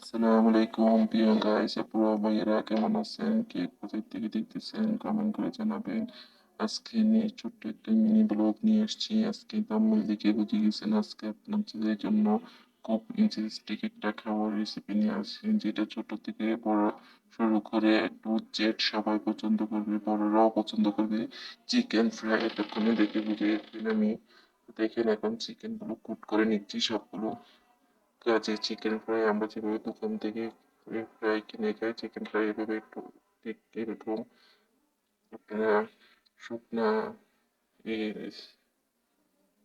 আসসালামু আলাইকুম প্রিয় গাইস আপুরা ভাইয়েরা কেমন আছেন? কে কোথায় থেকে দেখতেছেন কমেন্ট করে জানাবেন। আজকে নিয়ে ছোট্ট একটা মিনি ব্লগ নিয়ে এসেছি। আজকে তাম্মুল দিকে বুঝে গেছেন আজকে আপনাদের জন্য খুব ইন্টারেস্টিং একটা খাবার রেসিপি নিয়ে আসছি, যেটা ছোট থেকে বড় শুরু করে একটু জেড সবাই পছন্দ করবে, বড়রাও পছন্দ করবে। চিকেন ফ্রাই এতক্ষণে দেখে বুঝে গেছেন আমি। দেখেন এখন চিকেন গুলো কুট করে নিচ্ছি সবগুলো। কাজে চিকেন ফ্রাই আমরা যেভাবে দোকান থেকে ফ্রাই কিনে খাই, চিকেন ফ্রাই এভাবে একটু ঠিক এরকম আপনারা শুকনা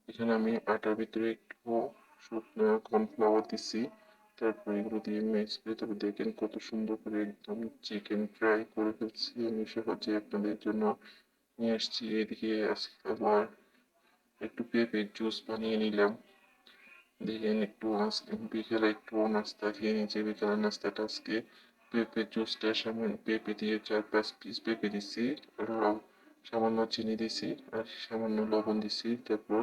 এখানে আমি আটার ভিতরে একটু শুকনা কর্নফ্লাওয়ার দিচ্ছি। তারপর এগুলো দিয়ে মিক্স করে তবে দেখেন কত সুন্দর করে একদম চিকেন ফ্রাই করে ফেলছি আমি সহজে আপনাদের জন্য নিয়ে আসছি। এদিকে আজকে আবার একটু পেঁপের জুস বানিয়ে নিলাম। দেখেন একটু আজকে বিকেলে একটু নাস্তা খেয়ে নিয়েছি। বিকেলের নাস্তাটা আজকে পেঁপে জুসটা সামান্য পেঁপে দিয়ে 4-5 পিস পেঁপে দিচ্ছি, আর সামান্য চিনি দিছি আর সামান্য লবণ দিছি। তারপর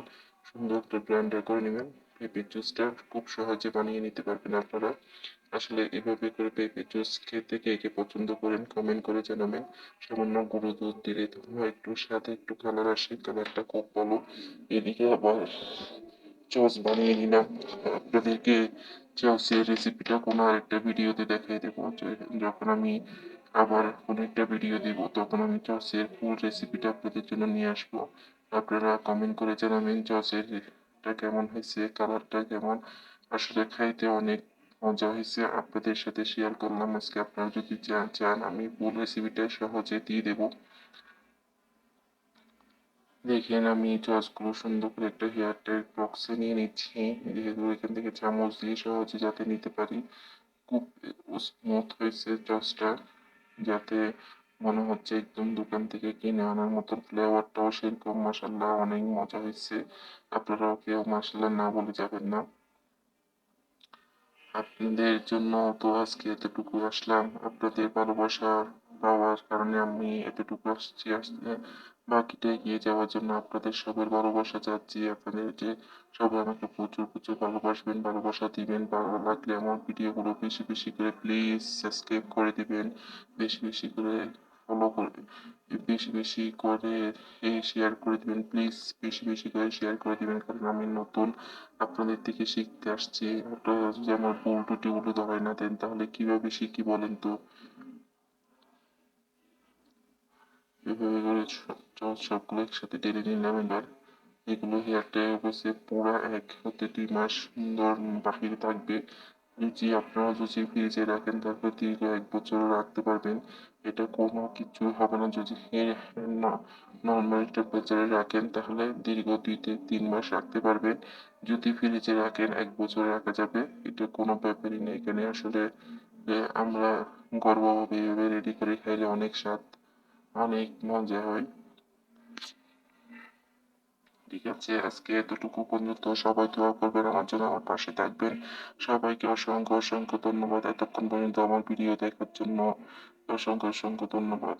সুন্দর একটা ব্লেন্ডার করে নেবেন। পেঁপে জুসটা খুব সহজে বানিয়ে নিতে পারবেন আপনারা। আসলে এভাবে করে পেঁপে জুস খেতে কে কে পছন্দ করেন কমেন্ট করে জানাবেন। সামান্য গুঁড়ো দুধ দিলে তখন একটু সাথে একটু কালার আসে, কালারটা খুব ভালো। এদিকে আবার চচ বানিয়ে নিলাম। আপনাদেরকে চচের রেসিপিটা কোনো আরেকটা ভিডিওতে দেখিয়ে দেবো। যখন আমি আবার কোনো একটা ভিডিও দেবো তখন আমি চচের ফুল রেসিপিটা আপনাদের জন্য নিয়ে আসবো। আপনারা কমেন্ট করে জানাবেন চচেরটা কেমন হয়েছে, কালারটা কেমন। আসলে খাইতে অনেক মজা হয়েছে, আপনাদের সাথে শেয়ার করলাম আজকে। আপনারা যদি চান আমি ফুল রেসিপিটা সহজে দিয়ে দেবো। দেখেন আমি চচগুলো সুন্দর করে একটা হেয়ার টাইট বক্সে নিয়ে নিচ্ছি, যেহেতু এখান থেকে চামচ দিয়ে সহজে যাতে নিতে পারি। খুব স্মুথ হয়েছে চচটা, যাতে মনে হচ্ছে একদম দোকান থেকে কিনে আনার মতো। ফ্লেভারটাও সেরকম, মাসাল্লাহ অনেক মজা হয়েছে। আপনারাও কেউ মাসাল্লাহ না বলে যাবেন না। আপনাদের জন্য তো আজকে এতটুকু আসলাম, আপনাদের ভালোবাসা পাওয়ার কারণে আমি এতটুকু আসতে বাকিটা এগিয়ে যাওয়ার জন্য আপনাদের সবার ভালোবাসা চাচ্ছি। আপনাদের যে সবাই আমাকে প্রচুর প্রচুর ভালোবাসবেন, ভালোবাসা দিবেন। ভালো লাগলে আমার ভিডিওগুলো বেশি বেশি করে প্লিজ সাবস্ক্রাইব করে দিবেন, বেশি বেশি করে ফলো করে, বেশি বেশি করে শেয়ার করে দিবেন প্লিজ, বেশি বেশি করে শেয়ার করে দিবেন। কারণ আমি নতুন, আপনাদের থেকে শিখতে আসছি। আপনারা যদি আমার ভুল ত্রুটিগুলো ধরায় না দেন তাহলে কিভাবে শিখি বলেন তো। এভাবে করে সবগুলো একসাথে ঢেলে নিলাম। এবার এগুলো হেয়ারটা অবশ্যই পুরো 1 হতে 2 মাস সুন্দর বাহিরে থাকবে। আপনারা যদি ফ্রিজে রাখেন তারপর দীর্ঘ 1 বছর রাখতে পারবেন। এটা কোনো কিছু হবে না। যদি নর্মাল টেম্পারেচারে রাখেন তাহলে দীর্ঘ 2 থেকে 3 মাস রাখতে পারবেন। যদি ফ্রিজে রাখেন 1 বছর রাখা যাবে। এটা কোনো ব্যাপারই নেই। এখানে আসলে আমরা ঘরোয়াভাবে এভাবে রেডি করে খাইলে অনেক স্বাদ, অনেক মজা হয়। ঠিক আছে, আজকে এতটুকু পর্যন্ত। সবাই দোয়া করবেন আমার জন্য, আমার পাশে থাকবেন। সবাইকে অসংখ্য অসংখ্য ধন্যবাদ এতক্ষণ পর্যন্ত আমার ভিডিও দেখার জন্য। অসংখ্য অসংখ্য ধন্যবাদ।